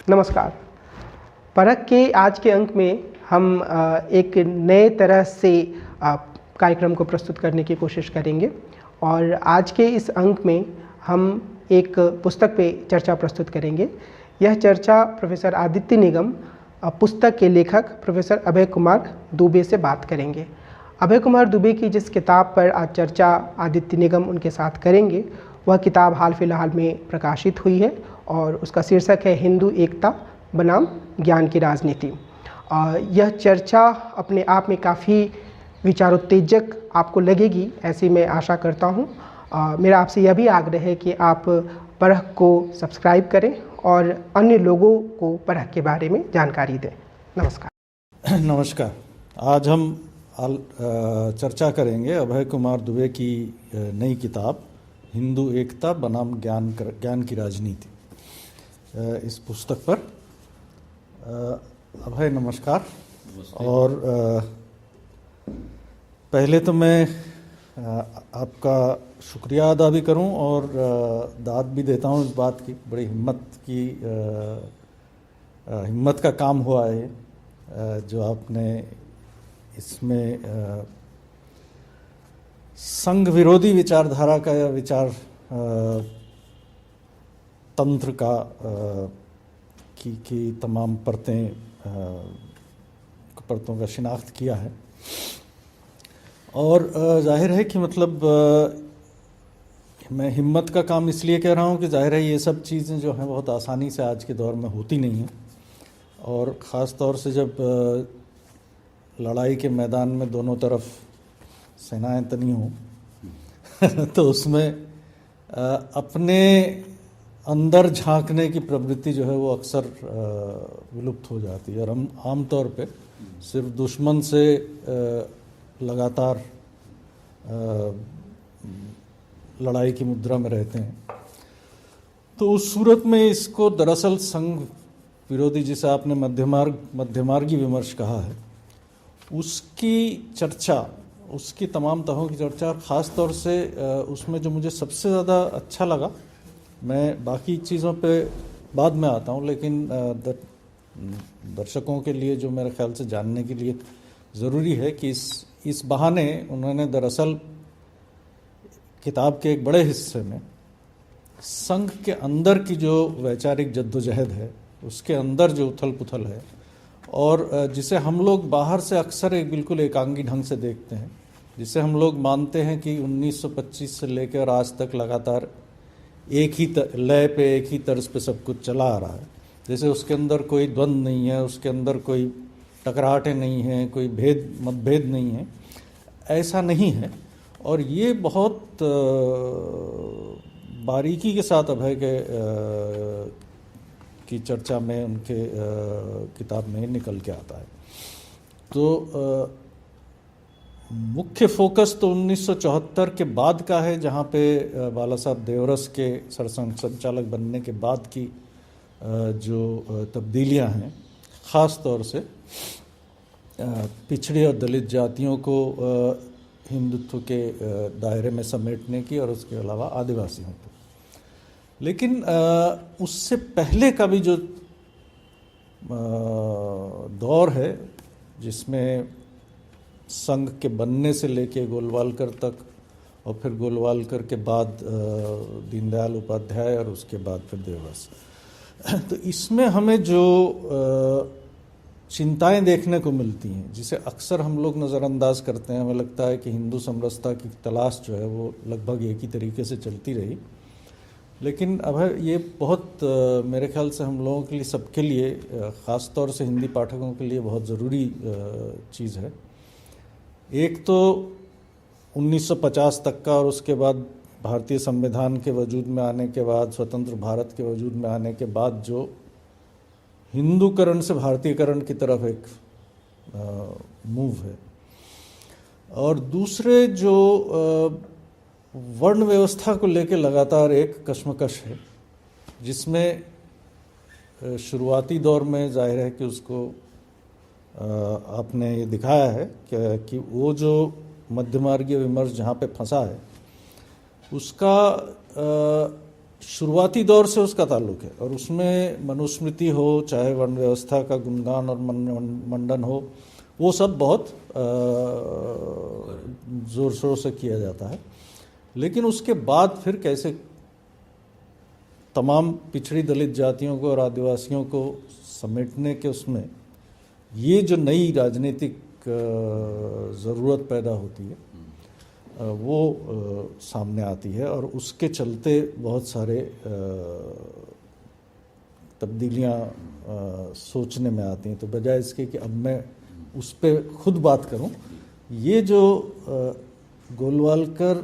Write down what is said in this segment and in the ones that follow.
नमस्कार। परख के आज के अंक में हम एक नए तरह से कार्यक्रम को प्रस्तुत करने की कोशिश करेंगे और आज के इस अंक में हम एक पुस्तक पे चर्चा प्रस्तुत करेंगे। यह चर्चा प्रोफेसर आदित्य निगम, पुस्तक के लेखक प्रोफेसर अभय कुमार दुबे से बात करेंगे। अभय कुमार दुबे की जिस किताब पर आज चर्चा आदित्य निगम उनके साथ करेंगे, वह किताब हाल फिलहाल में प्रकाशित हुई है और उसका शीर्षक है हिंदू एकता बनाम ज्ञान की राजनीति। यह चर्चा अपने आप में काफ़ी विचारोत्तेजक आपको लगेगी, ऐसी मैं आशा करता हूँ। मेरा आपसे यह भी आग्रह है कि आप परख को सब्सक्राइब करें और अन्य लोगों को परख के बारे में जानकारी दें। नमस्कार। नमस्कार। आज हम चर्चा करेंगे अभय कुमार दुबे की नई किताब हिंदू एकता बनाम ज्ञान की राजनीति, इस पुस्तक पर। अभय नमस्कार। और पहले तो मैं आपका शुक्रिया अदा भी करूं और दाद भी देता हूं इस बात की, बड़ी हिम्मत का काम हुआ है जो आपने इसमें संघ विरोधी विचारधारा का या विचार तंत्र का की तमाम परतों का शिनाख्त किया है। और जाहिर है कि मतलब मैं हिम्मत का काम इसलिए कह रहा हूँ कि जाहिर है ये सब चीज़ें जो हैं बहुत आसानी से आज के दौर में होती नहीं हैं, और ख़ास तौर से जब लड़ाई के मैदान में दोनों तरफ सेनाएं तनी हों तो उसमें अपने अंदर झांकने की प्रवृत्ति जो है वो अक्सर विलुप्त हो जाती है, और हम आमतौर पे सिर्फ दुश्मन से लगातार लड़ाई की मुद्रा में रहते हैं। तो उस सूरत में इसको दरअसल संघ विरोधी, जिसे आपने मध्यमार्गी विमर्श कहा है, उसकी चर्चा, उसकी तमाम तहों की चर्चा, और ख़ास तौर से उसमें जो मुझे सबसे ज़्यादा अच्छा लगा, मैं बाकी चीज़ों पे बाद में आता हूँ, लेकिन दर्शकों के लिए जो मेरे ख्याल से जानने के लिए ज़रूरी है कि इस बहाने उन्होंने दरअसल किताब के एक बड़े हिस्से में संघ के अंदर की जो वैचारिक जद्दोजहद है, उसके अंदर जो उथल पुथल है, और जिसे हम लोग बाहर से अक्सर एक बिल्कुल एकांगी ढंग से देखते हैं, जिसे हम लोग मानते हैं कि 1925 से लेकर आज तक लगातार एक ही लय पे, एक ही तर्ज पे सब कुछ चला आ रहा है, जैसे उसके अंदर कोई द्वंद्व नहीं है, उसके अंदर कोई टकराहटें नहीं हैं, कोई मतभेद नहीं है। ऐसा नहीं है। और ये बहुत बारीकी के साथ अभय के की चर्चा में, उनके किताब में निकल के आता है। तो मुख्य फोकस तो 1974 के बाद का है, जहाँ पे बाला साहब देवरस के सरसंघचालक बनने के बाद की जो तब्दीलियाँ हैं, ख़ास तौर से पिछड़ी और दलित जातियों को हिंदुत्व के दायरे में समेटने की, और उसके अलावा आदिवासियों को। लेकिन उससे पहले का भी जो दौर है, जिसमें संघ के बनने से लेके गोलवालकर तक, और फिर गोलवालकर के बाद दीनदयाल उपाध्याय, और उसके बाद फिर देवरस, तो इसमें हमें जो चिंताएं देखने को मिलती हैं, जिसे अक्सर हम लोग नज़रअंदाज करते हैं, हमें लगता है कि हिंदू समरसता की तलाश जो है वो लगभग एक ही तरीके से चलती रही। लेकिन अब ये बहुत मेरे ख्याल से हम लोगों के लिए, सबके लिए, ख़ास तौर से हिंदी पाठकों के लिए बहुत ज़रूरी चीज़ है। एक तो 1950 तक का, और उसके बाद भारतीय संविधान के वजूद में आने के बाद, स्वतंत्र भारत के वजूद में आने के बाद जो हिंदूकरण से भारतीयकरण की तरफ एक मूव है, और दूसरे जो वर्ण व्यवस्था को लेकर लगातार एक कश्मकश है, जिसमें शुरुआती दौर में जाहिर है कि उसको आपने ये दिखाया है कि वो जो मध्यमार्गीय विमर्श जहाँ पे फंसा है, उसका शुरुआती दौर से उसका ताल्लुक है, और उसमें मनुस्मृति हो, चाहे वर्ण व्यवस्था का गुणगान और मंडन हो, वो सब बहुत ज़ोर शोर से किया जाता है। लेकिन उसके बाद फिर कैसे तमाम पिछड़ी दलित जातियों को और आदिवासियों को समेटने के उसमें ये जो नई राजनीतिक ज़रूरत पैदा होती है वो सामने आती है, और उसके चलते बहुत सारे तब्दीलियाँ सोचने में आती हैं। तो बजाय इसके कि अब मैं उस पर खुद बात करूं, ये जो गोलवालकर,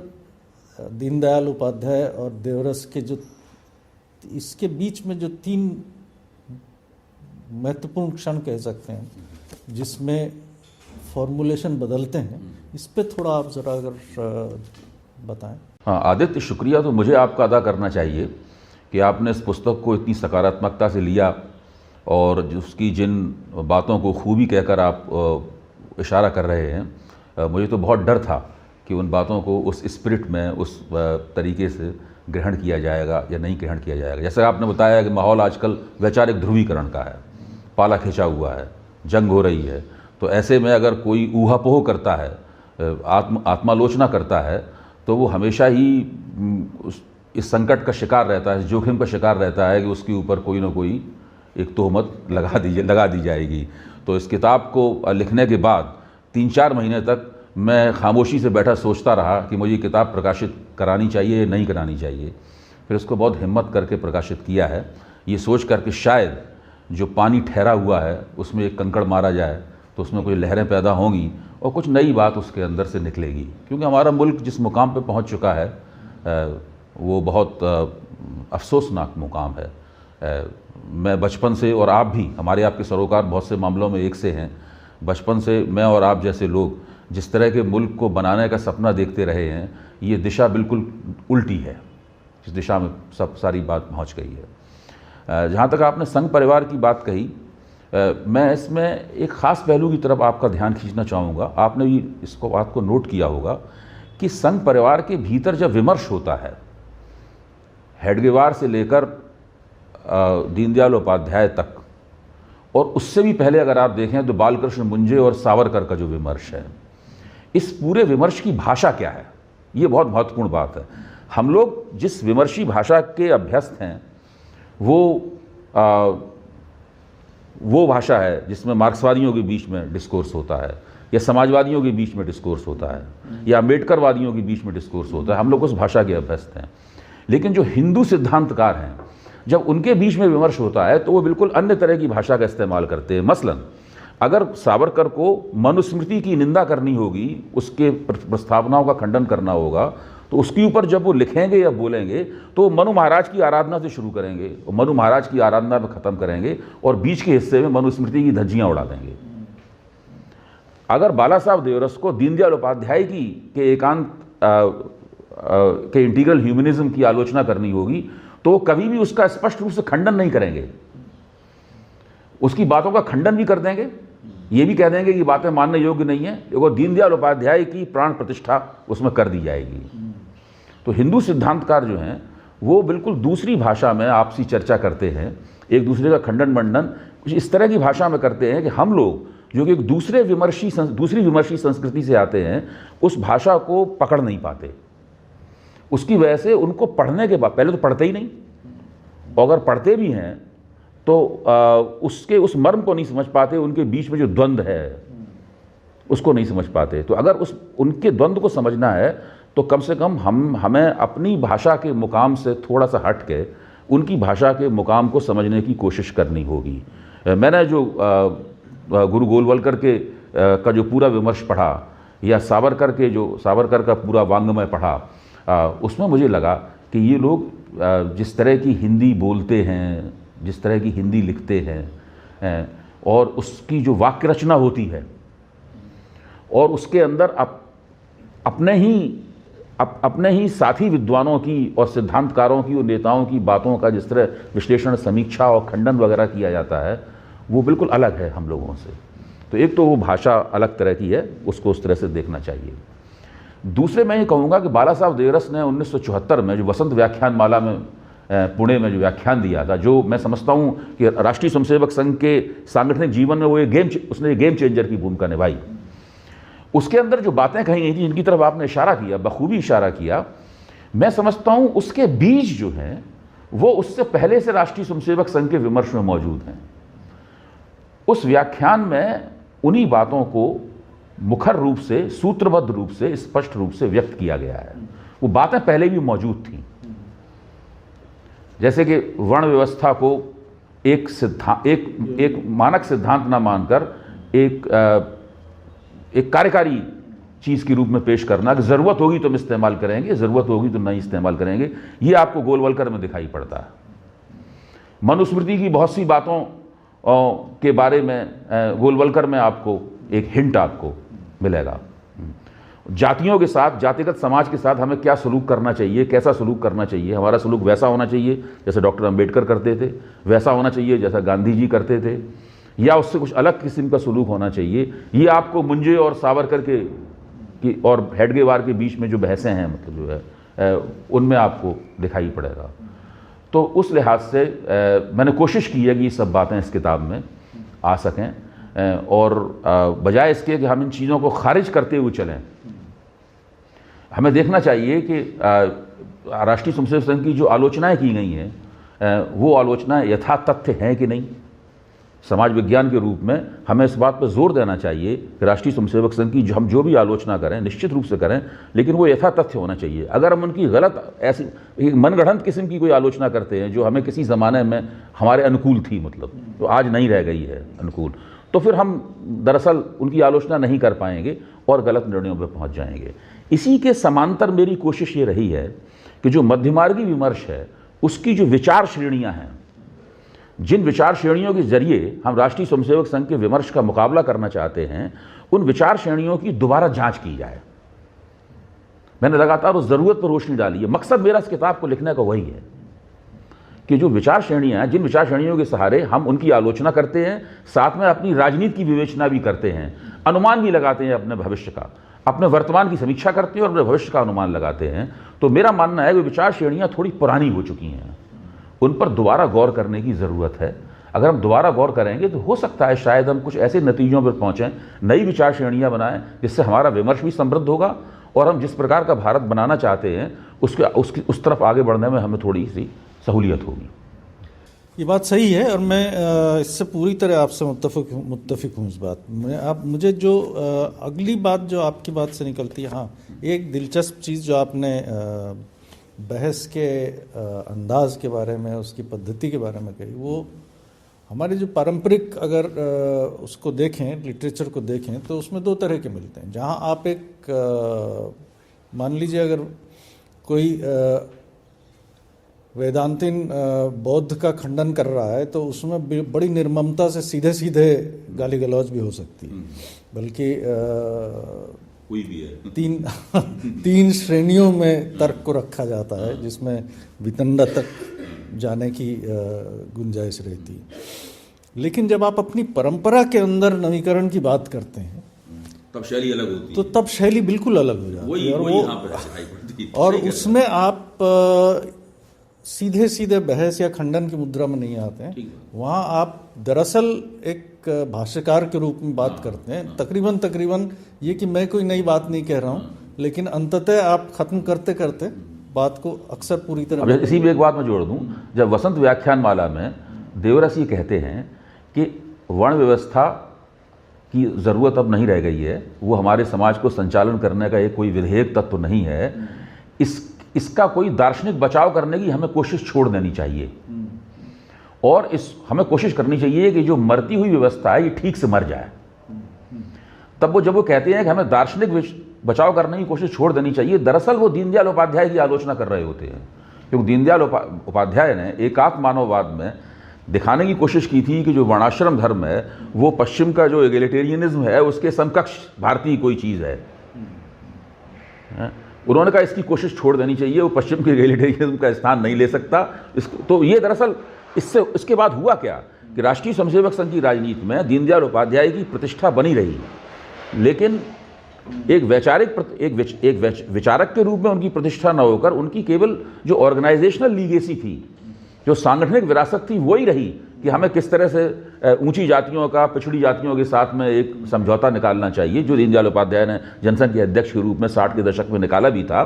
दीनदयाल उपाध्याय और देवरस के जो इसके बीच में जो 3 महत्वपूर्ण क्षण कह सकते हैं जिसमें फॉर्मुलेशन बदलते हैं, इस पे थोड़ा आप ज़रा अगर बताएं। हाँ आदित्य, शुक्रिया तो मुझे आपका अदा करना चाहिए कि आपने इस पुस्तक को इतनी सकारात्मकता से लिया और उसकी जिन बातों को खूबी कहकर आप इशारा कर रहे हैं। मुझे तो बहुत डर था कि उन बातों को उस स्पिरिट में, उस तरीके से ग्रहण किया जाएगा या नहीं ग्रहण किया जाएगा। जैसे आपने बताया कि माहौल आजकल वैचारिक ध्रुवीकरण का है, पाला खींचा हुआ है, जंग हो रही है। तो ऐसे में अगर कोई ऊहापोह करता है, आत्मालोचना करता है, तो वो हमेशा ही इस संकट का शिकार रहता है, इस जोखिम का शिकार रहता है कि उसके ऊपर कोई ना कोई एक तोहमत लगा दी जाएगी। तो इस किताब को लिखने के बाद 3-4 महीने तक मैं खामोशी से बैठा सोचता रहा कि मुझे ये किताब प्रकाशित करानी चाहिए या नहीं करानी चाहिए। फिर उसको बहुत हिम्मत करके प्रकाशित किया है, ये सोच कर कि शायद जो पानी ठहरा हुआ है उसमें एक कंकड़ मारा जाए तो उसमें कुछ लहरें पैदा होंगी और कुछ नई बात उसके अंदर से निकलेगी। क्योंकि हमारा मुल्क जिस मुकाम पे पहुंच चुका है वो बहुत अफसोसनाक मुकाम है। मैं बचपन से, और आप भी, हमारे आपके सरोकार बहुत से मामलों में एक से हैं, बचपन से मैं और आप जैसे लोग जिस तरह के मुल्क को बनाने का सपना देखते रहे हैं, ये दिशा बिल्कुल उल्टी है, जिस दिशा में सारी बात पहुंच गई है। जहाँ तक आपने संघ परिवार की बात कही, मैं इसमें एक ख़ास पहलू की तरफ आपका ध्यान खींचना चाहूँगा। आपने भी इसको बात को नोट किया होगा कि संघ परिवार के भीतर जब विमर्श होता है, हेडगेवार से लेकर दीनदयाल उपाध्याय तक, और उससे भी पहले अगर आप देखें तो बालकृष्ण मुंजे और सावरकर का जो विमर्श है, इस पूरे विमर्श की भाषा क्या है, ये बहुत महत्वपूर्ण बात है। हम लोग जिस विमर्शी भाषा के अभ्यस्त हैं वो भाषा है जिसमें मार्क्सवादियों के बीच में डिस्कोर्स होता है, या समाजवादियों के बीच में डिस्कोर्स होता है, या अम्बेडकरवादियों के बीच में डिस्कोर्स होता है। हम लोग उस भाषा के अभ्यस्त हैं। लेकिन जो हिंदू सिद्धांतकार हैं, जब उनके बीच में विमर्श होता है तो वो बिल्कुल अन्य तरह की भाषा का इस्तेमाल करते हैं। मसलन अगर सावरकर को मनुस्मृति की निंदा करनी होगी, उसके प्रस्तावनाओं का खंडन करना होगा, तो उसके ऊपर जब वो लिखेंगे या बोलेंगे तो मनु महाराज की आराधना से शुरू करेंगे और मनु महाराज की आराधना में ख़त्म करेंगे और बीच के हिस्से में मनुस्मृति की धज्जियाँ उड़ा देंगे। अगर बाला साहब देवरस को दीनदयाल उपाध्याय के एकांत के इंटीग्रल ह्यूमनिज्म की आलोचना करनी होगी तो वो कभी भी उसका स्पष्ट रूप से खंडन नहीं करेंगे, उसकी बातों का खंडन भी कर देंगे, ये भी कह देंगे कि बातें मानने योग्य नहीं है, और दीनदयाल उपाध्याय की प्राण प्रतिष्ठा उसमें कर दी जाएगी। तो हिंदू सिद्धांतकार जो हैं वो बिल्कुल दूसरी भाषा में आपसी चर्चा करते हैं, एक दूसरे का खंडन मंडन कुछ इस तरह की भाषा में करते हैं कि हम लोग जो कि एक दूसरी विमर्शी संस्कृति से आते हैं उस भाषा को पकड़ नहीं पाते। उसकी वजह से उनको पढ़ने के बाद, पहले तो पढ़ते ही नहीं, और अगर पढ़ते भी हैं तो उसके उस मर्म को नहीं समझ पाते, उनके बीच में जो द्वंद्व है उसको नहीं समझ पाते। तो अगर उनके द्वंद्व को समझना है तो कम से कम हमें अपनी भाषा के मुकाम से थोड़ा सा हट के उनकी भाषा के मुकाम को समझने की कोशिश करनी होगी। मैंने जो गुरु गोलवलकर का जो पूरा विमर्श पढ़ा, या सावरकर का पूरा वांग्मय पढ़ा, उसमें मुझे लगा कि ये लोग जिस तरह की हिंदी बोलते हैं, जिस तरह की हिंदी लिखते हैं, और उसकी जो वाक्य रचना होती है, और उसके अंदर अपने ही साथी विद्वानों की और सिद्धांतकारों की और नेताओं की बातों का जिस तरह विश्लेषण, समीक्षा और खंडन वगैरह किया जाता है, वो बिल्कुल अलग है हम लोगों से। तो एक तो वो भाषा अलग तरह की है, उसको उस तरह से देखना चाहिए। दूसरे मैं ये कहूँगा कि बाला साहब देवरस ने 1974 में जो वसंत व्याख्यान माला में पुणे में जो व्याख्यान दिया था, जो मैं समझता हूँ कि राष्ट्रीय स्वयंसेवक संघ के सांगठनिक जीवन में वो उसने गेम चेंजर की भूमिका निभाई। उसके अंदर जो बातें कही गई थी, जिनकी तरफ आपने इशारा किया, बखूबी इशारा किया, मैं समझता हूँ उसके बीज जो हैं वो उससे पहले से राष्ट्रीय स्वयंसेवक संघ के विमर्श में मौजूद हैं। उस व्याख्यान में उन्हीं बातों को मुखर रूप से, सूत्रबद्ध रूप से, स्पष्ट रूप से व्यक्त किया गया है। वो बातें पहले भी मौजूद थीं, जैसे कि वर्ण व्यवस्था को एक मानक सिद्धांत न मानकर एक कार्यकारी चीज़ के रूप में पेश करना कि ज़रूरत होगी तो हम इस्तेमाल करेंगे, ज़रूरत होगी तो नहीं इस्तेमाल करेंगे। ये आपको गोलवलकर में दिखाई पड़ता है। मनुस्मृति की बहुत सी बातों के बारे में गोलवलकर में आपको एक हिंट आपको मिलेगा। जातियों के साथ, जातिगत समाज के साथ हमें क्या सलूक करना चाहिए, कैसा सलूक करना चाहिए, हमारा सलूक वैसा होना चाहिए जैसे डॉक्टर अंबेडकर करते थे, वैसा होना चाहिए जैसा गांधी जी करते थे, या उससे कुछ अलग किस्म का सलूक होना चाहिए। ये आपको मुंजे और सावरकर के और हेडगेवार के बीच में जो बहसें हैं, मतलब जो है उनमें आपको दिखाई पड़ेगा। तो उस लिहाज से मैंने कोशिश की है कि ये सब बातें इस किताब में आ सकें, और बजाय इसके कि हम इन चीज़ों को खारिज करते हुए चलें, हमें देखना चाहिए कि राष्ट्रीय स्वयंसेवक संघ की जो आलोचनाएं की गई हैं वो आलोचनाएं यथातथ्य हैं कि नहीं। समाज विज्ञान के रूप में हमें इस बात पर जोर देना चाहिए कि राष्ट्रीय स्वयंसेवक संघ की हम जो भी आलोचना करें निश्चित रूप से करें, लेकिन वो यथातथ्य होना चाहिए। अगर हम उनकी गलत, ऐसी मनगढ़ंत किस्म की कोई आलोचना करते हैं जो हमें किसी ज़माने में हमारे अनुकूल थी, मतलब तो आज नहीं रह गई है अनुकूल, तो फिर हम दरअसल उनकी आलोचना नहीं कर पाएंगे और गलत निर्णयों पर पहुँच जाएंगे। इसी के समांतर मेरी कोशिश ये रही है कि जो मध्यमार्गी विमर्श है उसकी जो विचार श्रेणियाँ हैं, जिन विचार श्रेणियों के जरिए हम राष्ट्रीय स्वयंसेवक संघ के विमर्श का मुकाबला करना चाहते हैं, उन विचार श्रेणियों की दोबारा जांच की जाए। मैंने लगातार उस ज़रूरत पर रोशनी डाली है। मकसद मेरा इस किताब को लिखने का वही है कि जो विचार श्रेणियाँ हैं, जिन विचार श्रेणियों के सहारे हम उनकी आलोचना करते हैं, साथ में अपनी राजनीति की विवेचना भी करते हैं, अनुमान भी लगाते हैं अपने भविष्य का, अपने वर्तमान की समीक्षा करते हैं और अपने भविष्य का अनुमान लगाते हैं। तो मेरा मानना है कि विचार श्रेणियाँ थोड़ी पुरानी हो चुकी हैं, उन पर दोबारा गौर करने की ज़रूरत है। अगर हम दोबारा गौर करेंगे तो हो सकता है शायद हम कुछ ऐसे नतीजों पर पहुँचें, नई विचार श्रेणियाँ बनाएं, जिससे हमारा विमर्श भी समृद्ध होगा और हम जिस प्रकार का भारत बनाना चाहते हैं उस तरफ आगे बढ़ने में हमें थोड़ी सी सहूलियत होगी। ये बात सही है और मैं इससे पूरी तरह आपसे मुत्तफिक हूँ इस बात में। आप मुझे जो अगली बात जो आपकी बात से निकलती है, हाँ, एक दिलचस्प चीज़ जो आपने बहस के अंदाज के बारे में, उसकी पद्धति के बारे में कही, वो हमारे जो पारंपरिक अगर उसको देखें, लिटरेचर को देखें, तो उसमें दो तरह के मिलते हैं। जहाँ आप एक मान लीजिए अगर कोई वेदांतीन बौद्ध का खंडन कर रहा है तो उसमें बड़ी निर्ममता से सीधे सीधे गाली गलौज भी हो सकती है, बल्कि कोई भी है तीन श्रेणियों में तर्क को रखा जाता है, जिसमें वितंडा तक जाने की गुंजाइश रहती है। लेकिन जब आप अपनी परंपरा के अंदर नवीकरण की बात करते हैं तब शैली अलग होती है, तो तब शैली बिल्कुल अलग हो जाती है और उसमें आप सीधे सीधे बहस या खंडन की मुद्रा में नहीं आते हैं। वहाँ आप दरअसल एक भाष्यकार के रूप में बात करते हैं, तकरीबन ये कि मैं कोई नई बात नहीं कह रहा हूँ, लेकिन अंततः आप खत्म करते करते बात को अक्सर पूरी तरह। इसी में एक बात मैं जोड़ दूँ, जब वसंत व्याख्यानमाला में देवरस ये कहते हैं कि वर्ण व्यवस्था की ज़रूरत अब नहीं रह गई है, वो हमारे समाज को संचालन करने का एक कोई विधेयक तत्व नहीं है, इसका कोई दार्शनिक बचाव करने की हमें कोशिश छोड़ देनी चाहिए और हमें कोशिश करनी चाहिए कि जो मरती हुई व्यवस्था है ये ठीक से मर जाए। तब जब वो कहते हैं कि हमें दार्शनिक बचाव करने की कोशिश छोड़ देनी चाहिए, दरअसल वो दीनदयाल उपाध्याय की आलोचना कर रहे होते हैं, क्योंकि दीनदयाल उपाध्याय ने एकात्म मानववाद में दिखाने की कोशिश की थी कि जो वर्णाश्रम धर्म है वो पश्चिम का जो एगलिटेरियनिज्म है उसके समकक्ष भारतीय कोई चीज़ है। उन्होंने कहा इसकी कोशिश छोड़ देनी चाहिए, वो पश्चिम के एगलिटेरियनिज्म का स्थान नहीं ले सकता। तो ये दरअसल इसके बाद हुआ क्या कि राष्ट्रीय स्वयंसेवक संघ की राजनीति में दीनदयाल उपाध्याय की प्रतिष्ठा बनी रही, लेकिन एक विचारक के रूप में उनकी प्रतिष्ठा न होकर उनकी केवल जो ऑर्गेनाइजेशनल लीगेसी थी, जो सांगठनिक विरासत थी, वही रही कि हमें किस तरह से ऊंची जातियों का पिछड़ी जातियों के साथ में एक समझौता निकालना चाहिए, जो दीनदयाल उपाध्याय ने जनसंघ के अध्यक्ष के रूप में 60 के दशक में निकाला भी था।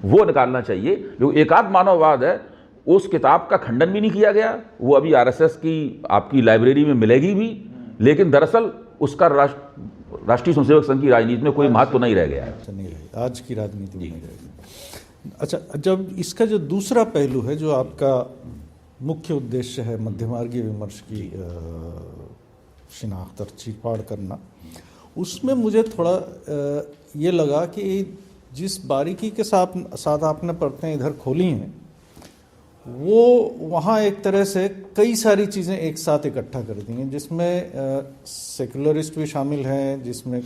वो निकालना चाहिए। जो एकात्म मानववाद है, उस किताब का खंडन भी नहीं किया गया, वो अभी आरएसएस की आपकी लाइब्रेरी में मिलेगी भी, लेकिन दरअसल उसका राष्ट्रीय स्वयंसेवक संघ की राजनीति में कोई महत्व नहीं रह गया है। नहीं रही, आज की राजनीति में नहीं रहेगी। अच्छा, जब इसका जो दूसरा पहलू है, जो आपका मुख्य उद्देश्य है मध्यमार्गीय विमर्श की शिनाख्त और चीरफाड़ करना, उसमें मुझे थोड़ा ये लगा कि जिस बारीकी के साथ आपने परतें इधर खोली हैं, वो वहाँ एक तरह से कई सारी चीज़ें एक साथ इकट्ठा कर दी हैं, जिसमें सेकुलरिस्ट भी शामिल हैं, जिसमें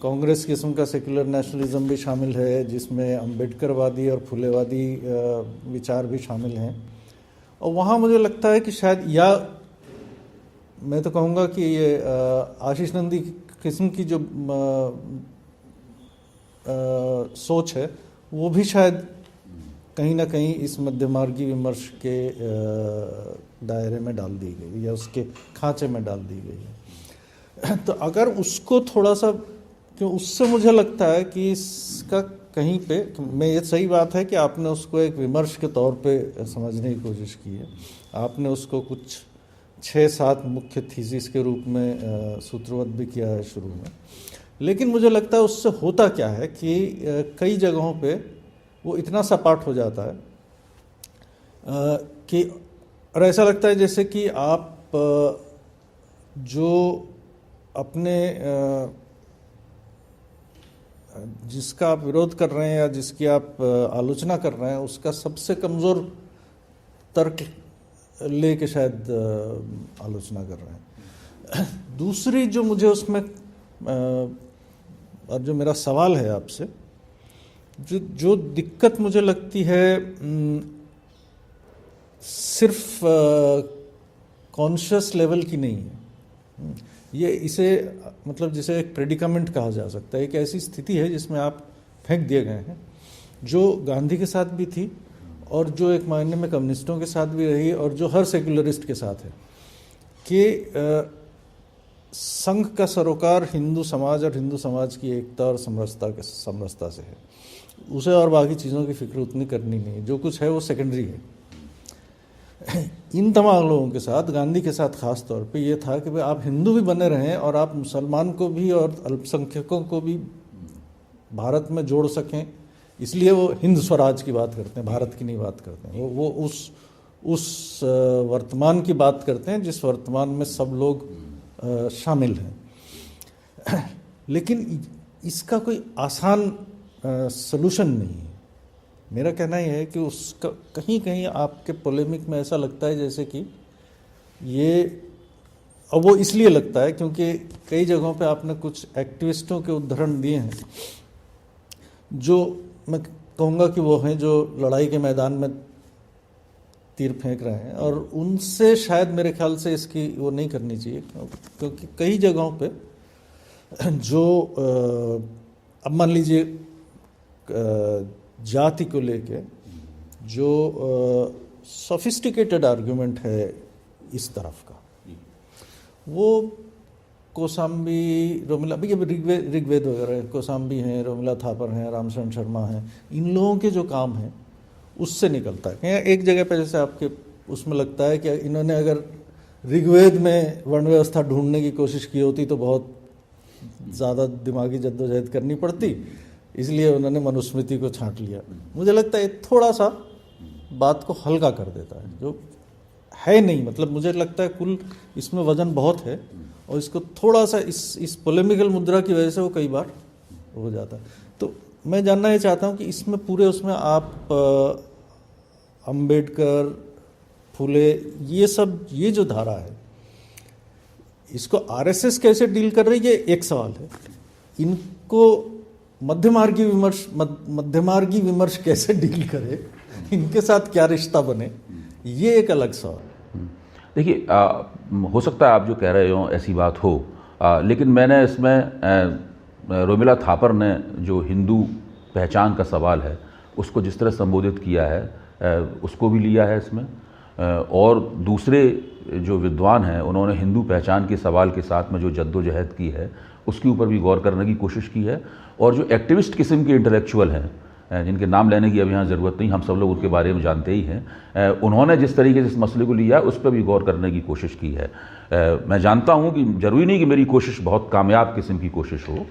कांग्रेस किस्म का सेकुलर नेशनलिज्म भी शामिल है, जिसमें अम्बेडकरवादी और फुलेवादी विचार भी शामिल हैं। और वहाँ मुझे लगता है कि शायद, या मैं तो कहूँगा कि ये आशीष नंदी किस्म की जो सोच है, वो भी शायद कहीं ना कहीं इस मध्यमार्गी विमर्श के दायरे में डाल दी गई, या उसके खांचे में डाल दी गई है। तो अगर उसको थोड़ा सा, क्यों, उससे मुझे लगता है कि इसका कहीं पे, मैं, ये सही बात है कि आपने उसको एक विमर्श के तौर पे समझने की कोशिश की है, आपने उसको कुछ 6-7 मुख्य थीसिस के रूप में सूत्रबद्ध भी किया है शुरू में, लेकिन मुझे लगता है उससे होता क्या है कि कई जगहों पे वो इतना सपाट हो जाता है कि, और ऐसा लगता है जैसे कि आप जो अपने जिसका आप विरोध कर रहे हैं या जिसकी आप आलोचना कर रहे हैं, उसका सबसे कमज़ोर तर्क लेके शायद आलोचना कर रहे हैं। दूसरी जो मुझे उसमें और जो मेरा सवाल है आपसे, जो दिक्कत मुझे लगती है, सिर्फ कॉन्शियस लेवल की नहीं है, ये इसे मतलब जिसे एक प्रेडिकामेंट कहा जा सकता है, एक ऐसी स्थिति है जिसमें आप फेंक दिए गए हैं, जो गांधी के साथ भी थी और जो एक मायने में कम्युनिस्टों के साथ भी रही और जो हर सेकुलरिस्ट के साथ है, कि संघ का सरोकार हिंदू समाज और हिंदू समाज की एकता और समरसता से है। उसे और बाकी चीज़ों की फिक्र उतनी करनी नहीं है, जो कुछ है वो सेकेंडरी है। इन तमाम लोगों के साथ, गांधी के साथ खास तौर पे ये था कि भाई आप हिंदू भी बने रहें और आप मुसलमान को भी और अल्पसंख्यकों को भी भारत में जोड़ सकें, इसलिए वो हिंद स्वराज की बात करते हैं, भारत की नहीं बात करते हैं। वो उस वर्तमान की बात करते हैं जिस वर्तमान में सब लोग शामिल हैं। लेकिन इसका कोई आसान सलूशन नहीं है। मेरा कहना यह है कि उसका कहीं कहीं आपके पोलेमिक में ऐसा लगता है जैसे कि ये, और वो इसलिए लगता है क्योंकि कई जगहों पे आपने कुछ एक्टिविस्टों के उदाहरण दिए हैं, जो मैं कहूँगा कि वो हैं जो लड़ाई के मैदान में तीर फेंक रहे हैं, और उनसे शायद मेरे ख्याल से इसकी वो नहीं करनी चाहिए, क्योंकि कई जगहों पे जो अब मान लीजिए जाति को लेके जो सोफिस्टिकेटेड आर्गुमेंट है इस तरफ का, वो कोसाम्बी, रोमिला, ऋग्वेद वगैरह, कोसाम्बी हैं, रोमिला थापर हैं, रामशरण शर्मा हैं, इन लोगों के जो काम हैं उससे निकलता है। एक जगह पे जैसे आपके उसमें लगता है कि इन्होंने अगर ऋग्वेद में वर्ण व्यवस्था ढूंढने की कोशिश की होती तो बहुत ज़्यादा दिमागी जद्दोजहद करनी पड़ती, इसलिए उन्होंने मनुस्मृति को छांट लिया। मुझे लगता है थोड़ा सा बात को हल्का कर देता है, जो है नहीं, मतलब मुझे लगता है कुल इसमें वजन बहुत है, और इसको थोड़ा सा इस पोलेमिकल मुद्रा की वजह से वो कई बार हो जाता है। तो मैं जानना ये चाहता हूँ कि इसमें पूरे उसमें आप अम्बेडकर, फुले, ये सब, ये जो धारा है, इसको आरएसएस कैसे डील कर रही है, एक सवाल है। इनको मध्यमार्गी विमर्श कैसे डील करे, इनके साथ क्या रिश्ता बने, ये एक अलग सवाल। देखिए, हो सकता है आप जो कह रहे हो ऐसी बात हो, लेकिन मैंने इसमें रोमिला थापर ने जो हिंदू पहचान का सवाल है उसको जिस तरह संबोधित किया है उसको भी लिया है इसमें, और दूसरे जो विद्वान हैं उन्होंने हिंदू पहचान के सवाल के साथ में जो जद्दोजहद की है उसके ऊपर भी गौर करने की कोशिश की है। और जो एक्टिविस्ट किस्म के इंटेलेक्चुअल हैं जिनके नाम लेने की अभी यहाँ ज़रूरत नहीं, हम सब लोग उनके बारे में जानते ही हैं, उन्होंने जिस तरीके से इस मसले को लिया उस पर भी गौर करने की कोशिश की है। मैं जानता हूँ कि ज़रूरी नहीं कि मेरी कोशिश बहुत कामयाब किस्म की कोशिश हो,